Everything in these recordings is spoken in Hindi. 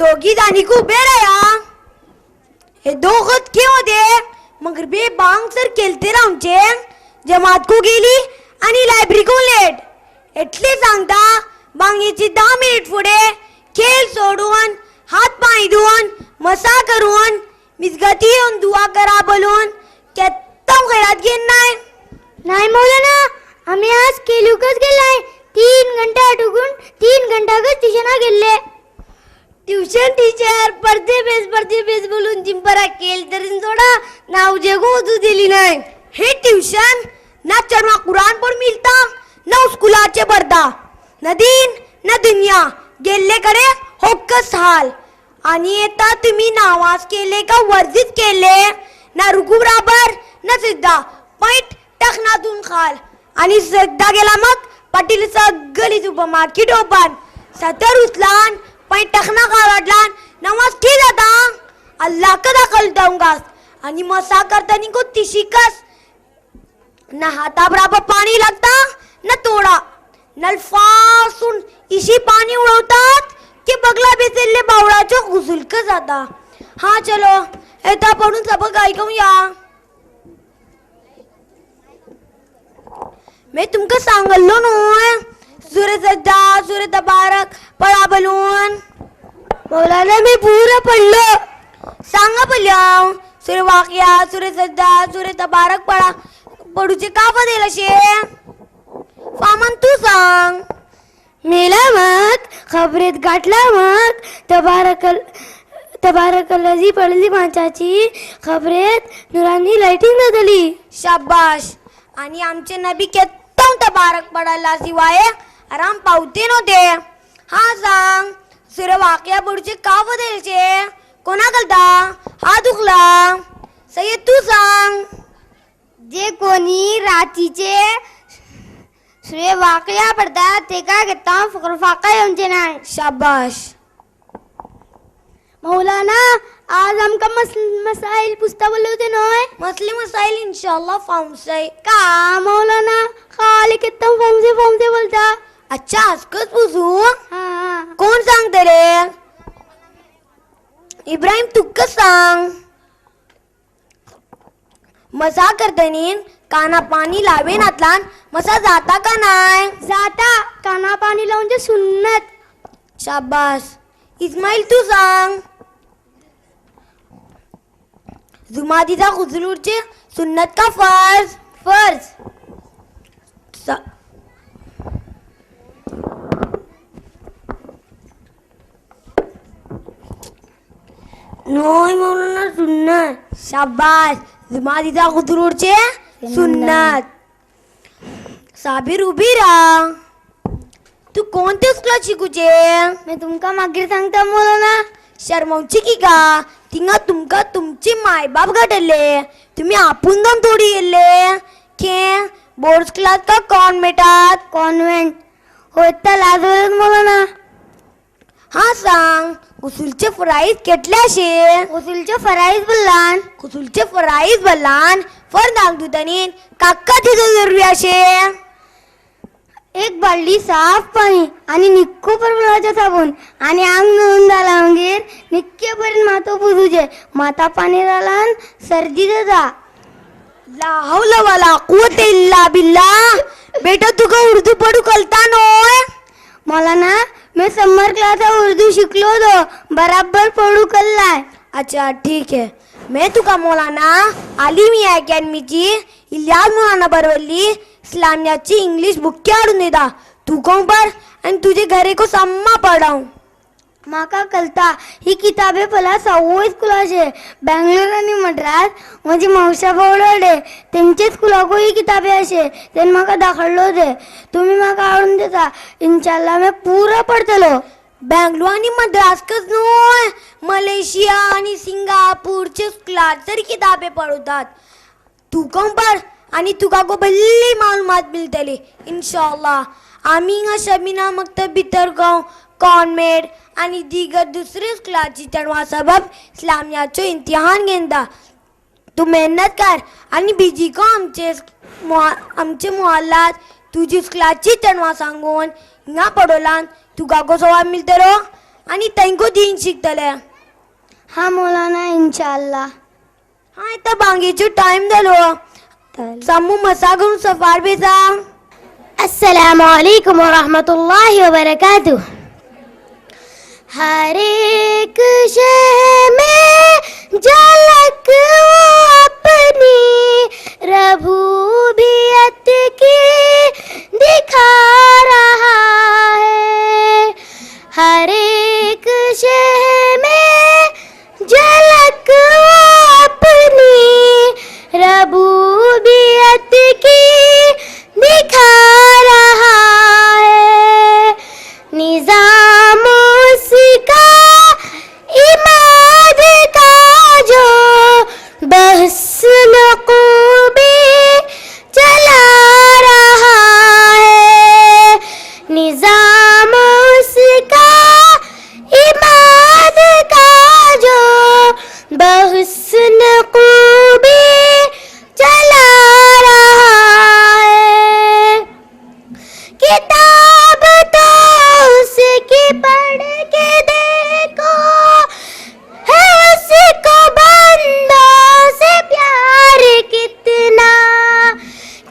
दोघी जाणी को उभे राहा. हे दोघत के होते मगर बे बांग सर केलते रामचे जमात को गेली आणि लायब्ररी को लेट एटले सांगता बांगेची 10 मिनिट पुढे खेळ सोडून हात पाय धुवून मसा करून मिसगती येऊन दुआ करा बोलून केत्तम घरात घेन नाही मौलाना आम्ही आज केलुकच गेलाय 3 घंटा अटकून 3 घंटा ट्युशना गेले. ट्यूशन टीचर पडते बेस बोलून जिंपरा केल तरी थोडा नाव जगू तू दिली नाही. हे ट्यूशन ना चरमा कुरान पण मिळता ना स्कूलाचे पडता न दिन न दुनिया गेले कडे होकस हाल. आणि येता तुम्ही नावाज केले का वर्जित केले ना रुकू बराबर ना सिद्धा पैट टखनातून खाल आणि सिद्धा गेला मग पाटील सगळी सुपरमार्केट ओपन 70 उचलान पण टखना काढला नमाज की जाता अल्लाह का दाखल दूंगा आणि मसा करतानी को तिशिकस न हाता बराबर पाणी लागता न तोडा नलफासून इशी पाणी उडवतात की बगला बेसेले बावळाच्या घुसुलक जाता. हा चलो येता पडून सबक ऐकूया. मी तुमका सांगलो नोय सूर्य सज्जा सूर्य तबारक पळा बोलून. मौलाना मी पूर्ण पडलो. सांगा पडल्या सूर्य वाक्या सूर्य सज्जा सूर्य तबारक पळा पडूचे का बदेल असे फामन तू सांग. मेला मग खबरेत गाठला मग तबारकल्लाजी पडली माणसाची खबरेत नुरानी लाइटिंग झाली. शाबाश. आणि आमचे नबी केत्तम तबारक पडायला शिवाय आराम पावते नव्हते. हा सांग सूर्य वाक्या पडूचे का बदेलचे कोणा करता हा दुखला सय्यद तू सांग. जे कोणी रात्रीचे सूर्य वाकया पडतात ते काय घेता फकर फाका येऊनचे नाही. शाबाश. मौलाना आज आमका मसाईल पुस्ता बोलले होते नय मसले मसाईल इंशाल्लाह फाउंसाई का मौलाना खाली कितना फॉर्मचे बोलता. अच्छा आजकच पुसू हाँ कोण सांगते रे इब्राहिम तुक्क सांग. मसा करतानी काना पाणी लावेन आतलान मसा जाता का नाही जाता काना पाणी लावून जे सुन्नत. शाबास. इस्माईल तू सांग. जुमादीचा खुजलूरचे सुन्नत का फर्ज नोय मौलाना सुन्नत. शाबास. जुमादीचा खुजलूरचे सुन्नत. साबिर उभी राहा. तू कोणत्या स्कूलात शिकूचे मी तुमका मागे सांगता मौलाना. शर्मावची की का तिंगा तुमका तुमचे मायबाप घडले तुम्ही आपण दम थोडी गेले के बोर्ड क्लास का कॉन्व्हेंटात कॉन्व्हेंट होता लाजवत मौलाना. हा सांग उसूलचे फराईज केटल्याशे उसूलचे फराईज बोललान उसूलचे फराईज बल्लान फर दाग दुतनी काका तिथं जरुरी असे. एक बाल्डी साफ पाणी आणि निक्को परबलाचा साबण आणि अंग धुवून झाला मगेर निक्केपर्यंत मातो पुजूचे माता पाणी झाला सर्दी जा. ला हौला वाला कुवत इल्ला बिल्ला. बेटा तुका उर्दू पडू कलता नोय. मला ना मैं समर क्लास उर्दू शिकलो होतो बराबर पडू कल्लाय. अच्छा ठीक है. मैं तुका मौलाना आलिमी अकॅडमीची इलियास मौलाना बरवली इस्लामियाची इंग्लिश बुक काढून देता तू कोण पर आणि तुझे घरे को सम्मा पढ़ाऊं. माका कलता ही किताबे पला 6 स्कूलाचे बँगलोर आणि मद्रास माझी मावशा भावडे त्यांचे स्कूलाको ही किताबे असे त्यांनी माका दाखवले होते. तुम्ही माका आणून देता इंशाल्लाह मैं पूरा पडतलो. बँगलोर आणि मद्रास कस नोय मलेशिया आणि सिंगापूरचे क्लास तरी किताबे पढ़तात तू कोण पर आणि तुका को भल्ली मालूमात मिळतली इंशाल्लाह. आम्ही शबीना मक्तब भितर गाव कॉन्मेड आणि दिगर दुसऱ्या स्कुलाची चेडवां सबब इस्लामियाचो इम्तिहान घेता. तूं मेहनत कर आणि बिजीको आमचे मोहल्लात तुजी स्कुलाची चेडवां सांगून हिंगा पडोलान तुका कसो सवाब मिळतलो आणि तेंको दीन शिकतले. हाँ मौलाना इंशाल्लाह. हाँ इतना बांगेचो टाइम जालो. सामू मसा करून सफार बेजा. अस्सलामु अलैकुम व रहमतुल्लाहि व बरकातुह. हर एक शय में झलक अपनी रबूबियत की दिखा रहा है. हर एक शय में झलक अपनी रबूबियत की दिखा रहा है. निजाम उसका इमाद का जो बहस नक़ूबे चला रहा है. निजाम उसका इमाद का जो बहस नक़ूबे चला रहा है. किताब तो उसकी पढ़ के देखो है उसको बंदों से प्यार कितना.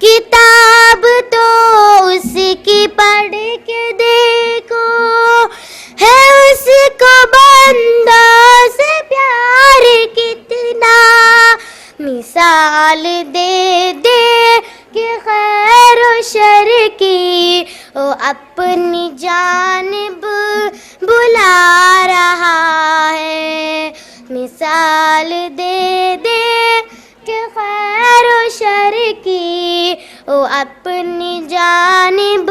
किताब तो उसकी पढ़ के देखो है उसको बंदों से प्यार कितना. मिसाल दे दे कि खैर व शर की वो अपनी जानिब बुला रहा है. मिसाल दे दे कि खैर व शर की वो अपनी जानिब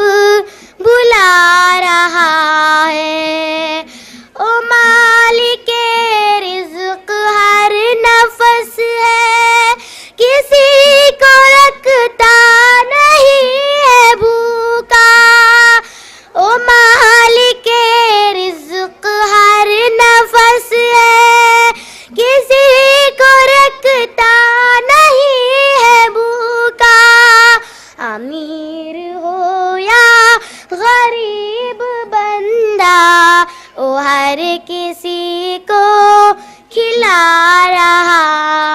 बुला रहा है. ओ मालिके रिज़्क़ हर नफस है किसी को रखता नहीं है भूखा. ओ मालिके रिज़्क़ हर नफस है किसी को रखता नहीं है भूखा. अमीर हो या गरीब बंदा ओ हर किसी को खिला रहा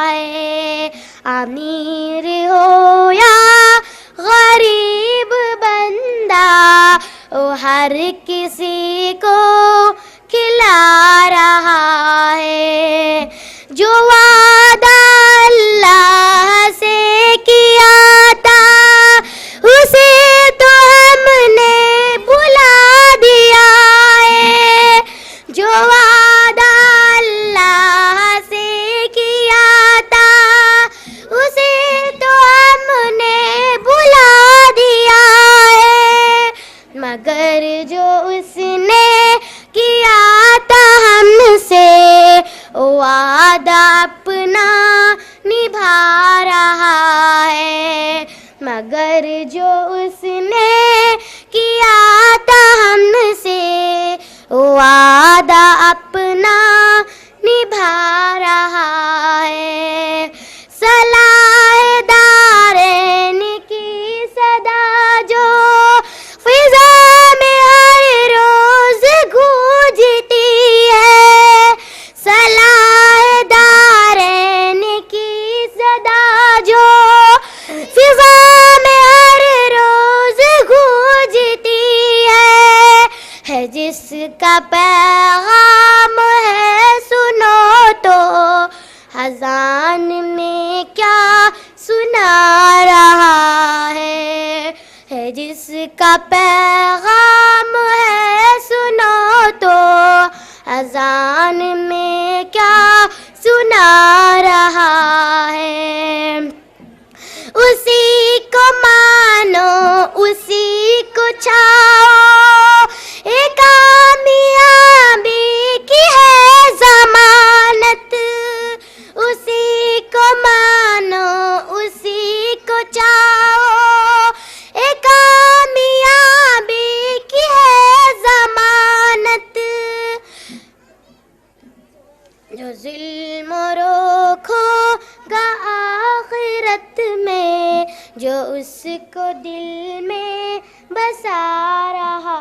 है. अमीर हो या गरीब बंदा ओ हर किसी को खिला रहा है. जो वादा अल्लाह से किया था उसे तो हमने भुला दिया है. जो वादा अल्लाह से किया था उसे तो हमने भुला दिया है. मगर जो उसने किया था हमसे वो वादा अपना निभा रहा है. मगर जो उसने किया था हमसे वो वादा अपना निभा रहा है. सलाह दारैन की सदा जो फिजा में हर रोज गूंजती है. सलाह दारैन की सदा जो फिजा में हर रोज गूंजती है जिसका पैगाम है सुनो तो अज़ान में क्या सुना रहा है जिसका पैगाम है सुनो तो अज़ान में क्या सुना रहा है. उसी को मानो उसी को चाहो एक कामयाबी की है ज़मानत. उसी को मानो उसी को चाहो एक कामयाबी की है ज़मानत. जो ज़ुल्म रोखोगा आखिरत में, जो उसको दिल में बसा रहा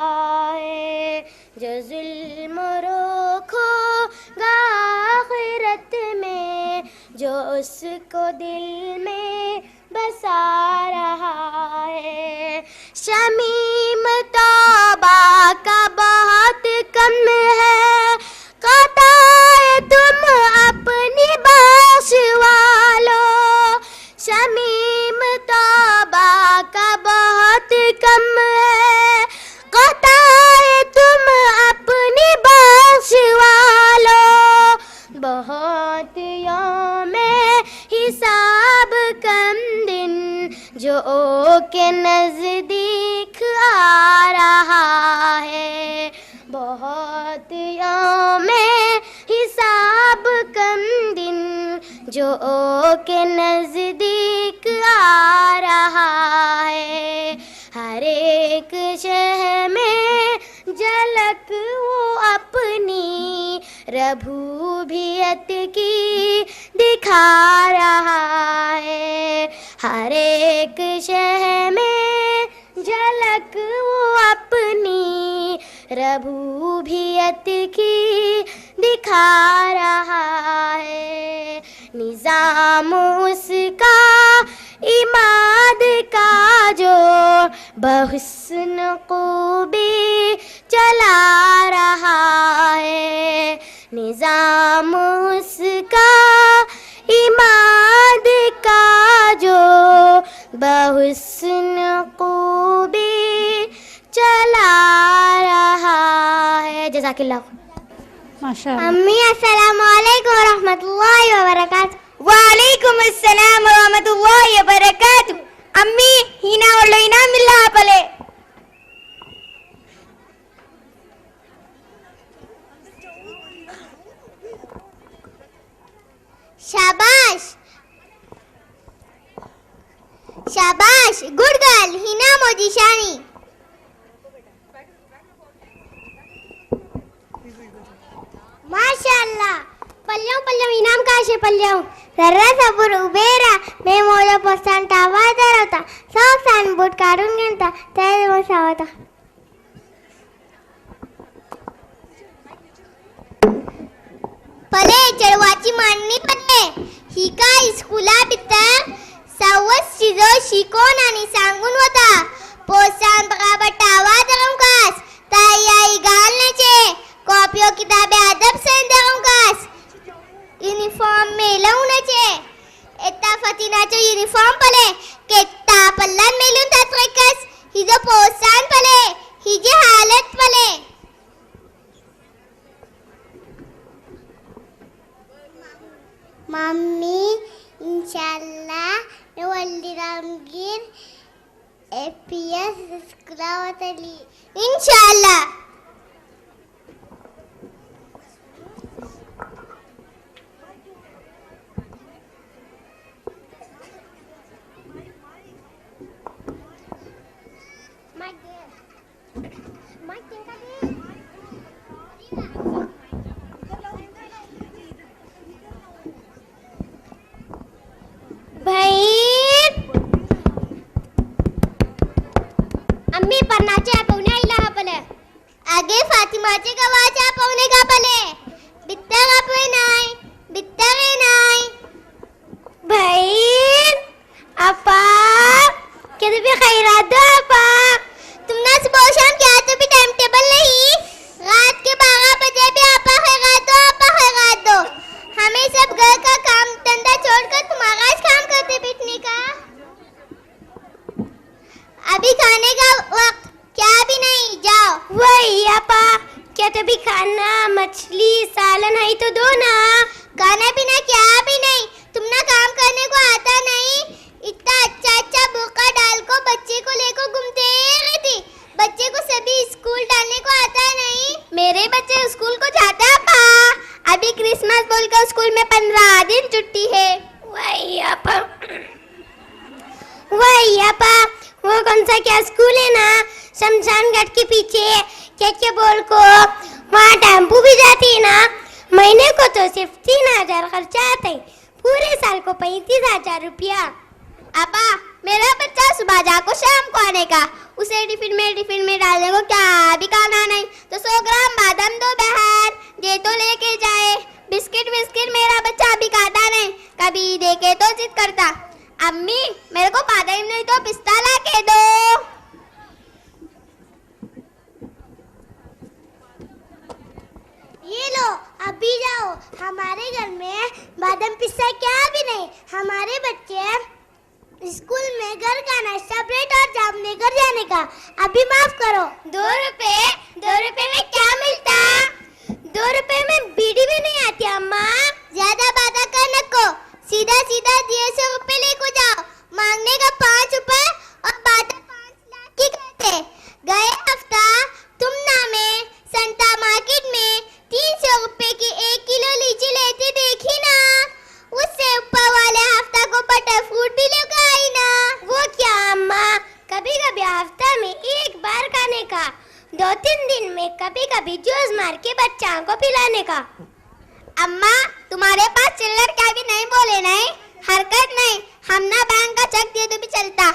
है। जो ज़ुल्म रोखोगा आखिरत में, जो उसको दिल में बसा रहा है। शमीम तौबा का बहुत कम है, कताए तुम अपनी बख्श वालों। शमीम तौबा का बहुत कम है, कताए तुम अपनी बख्श वालों। बहुत यौमे हिसाब कम दिन, जो के नजदीक आ रहा है। बहुत यौमे हिसाब कम दिन, जो के नजदीक आ रहा है। हर एक शह में झलक वो अपनी रबूबियत की दिखा रहा है। हर एक शह में झलक वो अपनी रबूबियत की दिखा रहा है। निज़ाम उसका इमाद का जो बहुस्न खूबी चला रहा है। निज़ाम उसका इमाद का जो बहुस्न खूबी चला रहा है। जज़ाकिल्लाह। माशाअल्लाह। अम्मी अस्सलामु अलैकुम व रहमतुल्लाहि व बरकातुहू। वालेकुम अस्सलाम व रहमतुल्लाहि व बरकातुहू। अम्मी हिना ಒಳ್ಳೆ ಇನಾಮಿಲ್ಲ ಆಪಲೆ. शाबाश शाबाश, गुड गर्ल हिना मोजीशानी। माशाअल्लाह. पल्ल्याव इनाम काशे पल्ल्याव जरा सबूर उभेरा. मे मोजा पोस्तान टावा धरवता, सॉक्स आणि बूट काढून घेता त्या बसावता. पले चढवाची मांडणी पले. ही काय स्कूला भितर सवस चिजो शिकोन आणि सांगून होता. पोस्तान बराबर टावा धरून कास ताई आई घालण्याचे. कॉपियो किताबे अदब से धरून कास. यूनिफॉर्म मेलवण्याचे. एता फतिनाचो यूनिफॉर्म पले केत्ता पल्लान मेलून तात्रकस. हिजो पोस्तान पले हिजी हालत पले. मम्मी इंशाल्लाह मैं वल्दी रामगीर एपीएस स्कूलावतली इंशाल्लाह. अम्मी परनाचे पाहुणे आईला आपले. आगे फातिमाचे गव्हाच्या पाहुणे कापले. बित्ता कापवे नाही, बित्ता रे नाही. बहन आपा कैसे भी खैरात दो आपा. तुमने सुबह शाम क्या तो भी टाइम टेबल नहीं. रात के 12 बजे भी आपा खैरात दो. हमें सब घर का काम धंधा छोड़कर तुम्हारा काम करते बैठने का. अभी खाने का वक्त क्या भी नहीं, जाओ. वही आपा क्या तो भी खाना मछली सालन है तो दो ना. खाना पीना क्या भी नहीं. तुम ना काम करने को आता नहीं. इतना अच्छा बुर्का डाल को बच्चे को लेकर घूमते रहती. बच्चे को सभी स्कूल डालने को आता नहीं. मेरे बच्चे स्कूल को जाते हैं आपा. अभी क्रिसमस बोलकर स्कूल में 15 दिन छुट्टी है. वही आपा वो कौन सा क्या स्कूल है ना शमशान घाट के पीछे क्या बोल को वहाँ टेम्पू भी जाती है ना. महीने को तो सिर्फ 3,000 खर्चा आता है, पूरे साल को 35,000 रुपया। अपा, मेरा बच्चा सुबह जा को शाम को आने का, उसे टिफिन में डालने को क्या भी खाना नहीं, तो 100 ग्राम बादाम दो बहन, ये तो लेके जाए। बिस्किट मेरा बच्चा अभी खाता नहीं, कभी देखे तो जिद करता, अम्मी मेरे को बादाम नहीं तो पिस्ता ला के दो। ये लो, अभी जाओ, हमारे घर में बादाम पिस्ता क्या भी नहीं। हमारे बच्चे स्कूल में घर का नाश्ता ब्रेड और जाम लेकर जाने का, अभी माफ करो। 2 रुपए में क्या मिलता? 2 रुपए में बीड़ी भी नहीं आती अम्मा। ज्यादा बात करने को, सीधा दिए 100 रुपए लेको जाओ, मांगने का 5 रुपए और बात 5 लाख की कहते। गए हफ्ता तुम नामे संता मार्केट में 300 रुपए की 1 किलो लीची लेते देखी ना, उससे ऊपर वाले हफ्ता को बटर फ्रूट भी लेकर आई ना। वो क्या अम्मा, कभी कभी हफ्ता में एक बार खाने का, 2-3 दिन में कभी कभी जूस मार के बच्चों को पिलाने का। अम्मा, तुम्हारे पास चिल्लर क्या भी नहीं बोले नहीं, हरकत नहीं, हम ना बैंक का चेक दे तो भी चलता।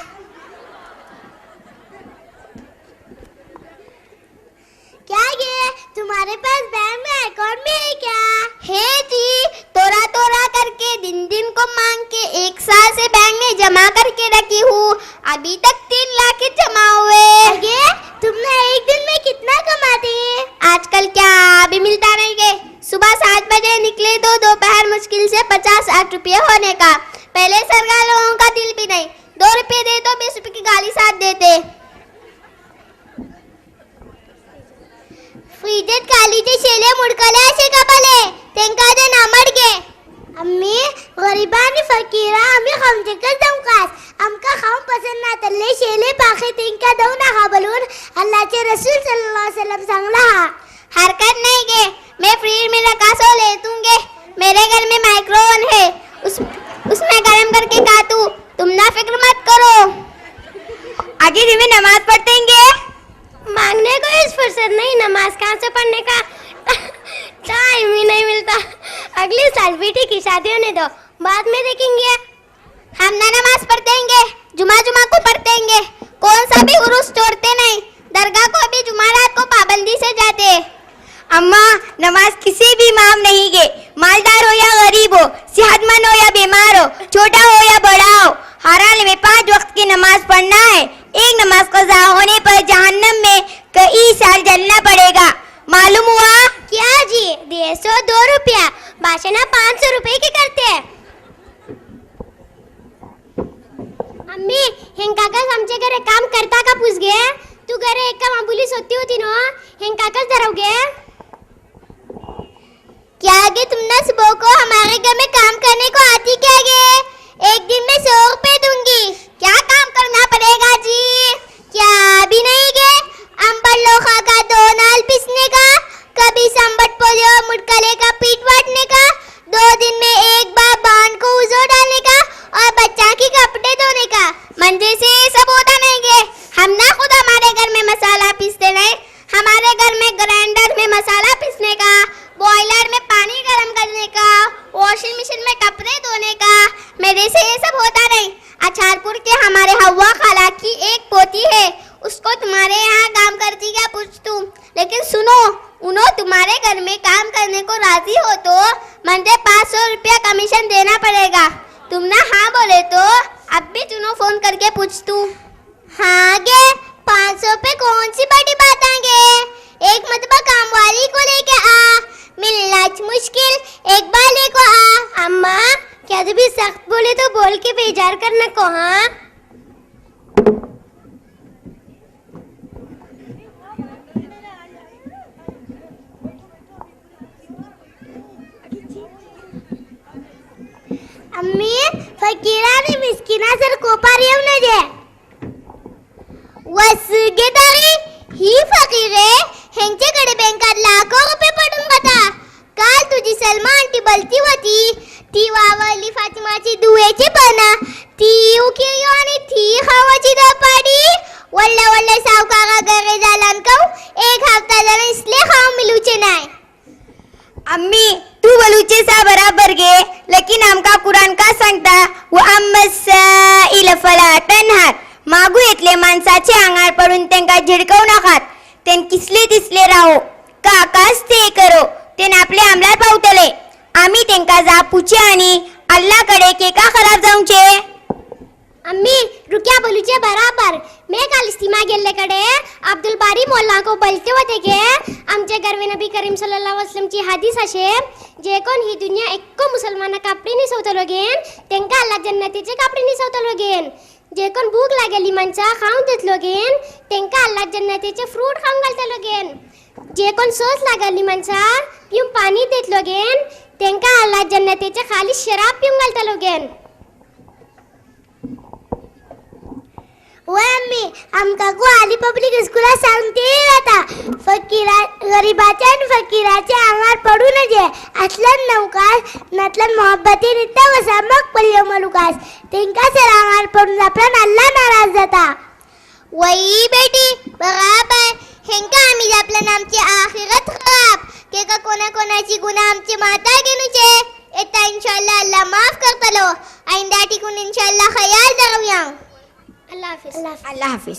क्या ये तुम्हारे पास बैंक में अकाउंट में है क्या? है जी, तोरा करके दिन को मांग के 1 साल से बैंक में जमा करके रखी हूँ, अभी तक 3 लाख जमा हुए। अगे, तुमने एक दिन में कितना कमाते हैं? आजकल क्या भी मिलता नहीं है, सुबह 7 बजे निकले तो दोपहर मुश्किल से 50-60 रुपये होने का। पहले सरकार लोगों का दिल भी नहीं, 2 रुपये दे तो 20 रुपये की गाली साथ देते। फ्रीजेत कालीचे शेले मुडकले असे कपले, तेंका दे नामडगे। अम्मी, गरीबानी फकीरा आम्ही खामचे का जमकास, आमका खाऊन पसंद ना तल्ले शेले पाखे तिंका दऊ नका बोलून अल्लाहचे रसूल सल्लल्लाहु अलैहि वसल्लम सांगला हा। हरकत नहीं गे, मैं फ्री में रखा सो ले दूंगे। मेरे घर में माइक्रोवेव है, उसमें गरम करके खातू, तुम ना फिक्र मत करो। आगे दिन में नमाज पढ़तेंगे, मांगने को इस फुर्सत नहीं, नमाज कहाँ से पढ़ने का टाइम ही नहीं मिलता। अगले साल बेटी की शादी होने दो, बाद में देखेंगे। हम ना नमाज पढ़तेंगे, जुमा को पढ़तेंगे, कौन सा भी उर्स छोड़ते नहीं, दरगाह को भी जुमारात को पाबंदी से जाते। अम्मा, नमाज किसी भी माम नहीं गे, मालदार हो या गरीब हो, सेहतमंद हो या बीमार हो, छोटा हो या बड़ा हो, हर हाल में 5 वक्त की नमाज पढ़ना है। एक नमाज कज़ा होने पर जहन्नम में कई साल जलना पड़ेगा, मालूम हुआ? क्या जी, 102 रुपया, भाषणा 500 रुपये की करते हैं। अम्मी, हेंग काकाच आमच्या घरी काम करता का पूछ गे? तू घरी एक काम बोलीस होती ना, हेंग काकाच धरवगे? क्या गे, तुम ना सुबह को हमारे घर में काम करने को आती क्या गे? एक दिन में 100 रुपए दूंगी, क्या काम करना पड़ेगा जी? क्या भी नहीं गे, अंबर लोखा का 2 नाल पिसने का, कभी संबट पोलियो मुटकले का पीठ वाटने का, 2 दिन में एक बार बांध को उजो डालने का और बच्चा की कपड़े धोने का। मंजे से ये सब होता नहीं गे, हम ना खुद हमारे घर में मसाला पीसते नहीं, हमारे घर में ग्राइंडर में मसाला पीसने का, बॉयलर में पानी गर्म करने का, वॉशिंग मशीन में कपड़े धोने का, मेरे से ये सब होता नहीं। अचारपुर के हमारे हवा खाला की एक पोती है, उसको तुम्हारे यहाँ काम करती क्या पूछ तुम, लेकिन सुनो, उन्होंने तुम्हारे घर में काम करने को राजी हो तो मुझे 500 रुपया कमीशन देना पड़ेगा। तुम ना हाँ बोले तो अब भी चुनो फोन करके पूछ तू। हाँ गे, 500 पे कौन सी बड़ी बात आगे, एक मतबा काम वाली को लेके आ, मिलना मुश्किल, एक बार लेको आ। अम्मा, क्या जब भी सख्त बोले तो बोल के बेजार करना को। हाँ, अम्मी, फकीराने मिस्किना सर कोपार येऊ न दे. वसगेदारी ही फकीरे ह्यांच्याकडे बँकात लाखो रुपये पडून होता. काल तुझी सलमा आंटी बोलती होती ती वावरली फातिमाची दुवेची पण ती उकिरी आणि ती खावाची दपाडी वल्ला वल्ला सावकारा घरे जालन कौ एक हफ्ता जरा इसले खाव मिलूचे नाही. अम्मी तू बोलूचे सा बराबर गे लेकिन आमका कुरान का सांगता व अम्मसाइल फला तनहार मागू येतले माणसाचे आंगार पडून त्यांका झिडकवू नकात तेन किसले दिसले राहो का आकाश ते करो तेन आपले आमलार पावतले आम्ही त्यांका जापूचे आणि अल्लाकडे केका खराब जाऊचे अम्मी रुकिया बोलूचे बराबर मैं कल इस्तीमा गेले कडे अब्दुल बारी मोल्ला को बोलते होते के आमचे गर्वे नबी करीम सल्लल्लाहु अलैहि वसल्लम ची हदीस अशे जे कोण ही दुनिया एक्को मुसलमाना कापडी निसवतलो गेन तेंका अल्लाह जन्नतीचे कापडी निसवतलो गेन जे कोण भूक लागेली माणसा खाऊन देतलो गेन तेंका अल्लाह जन्नतीचे फ्रूट खाऊन घालतलो गेन जे कोण सोस लागली माणसा पिऊन पाणी देतलो गेन तेंका अल्लाह जन्नतीचे खाली शराब पिऊन घालतलो गेन मी आमका को आली पब्लिक स्कूला सांगते आता फकीरा गरीबाच्या आणि फकीराच्या अंगार पडू नये असलन नौकास नतलन मोहब्बती नित्य वसा मग पल्यो मलुकास तेंका सर अंगार पडून आपला अल्लाह नाराज जाता वही बेटी बराबर हेंका आम्ही आपल्या नामची आखिरत खराब के का कोणा कोणाची गुन्हा आमचे माता गेनुचे एता इंशाल्लाह अल्लाह माफ करतलो आइंदा टिकून इंशाल्लाह ख्याल धरूया अल्लाह हाफिज अल्लाह हाफिज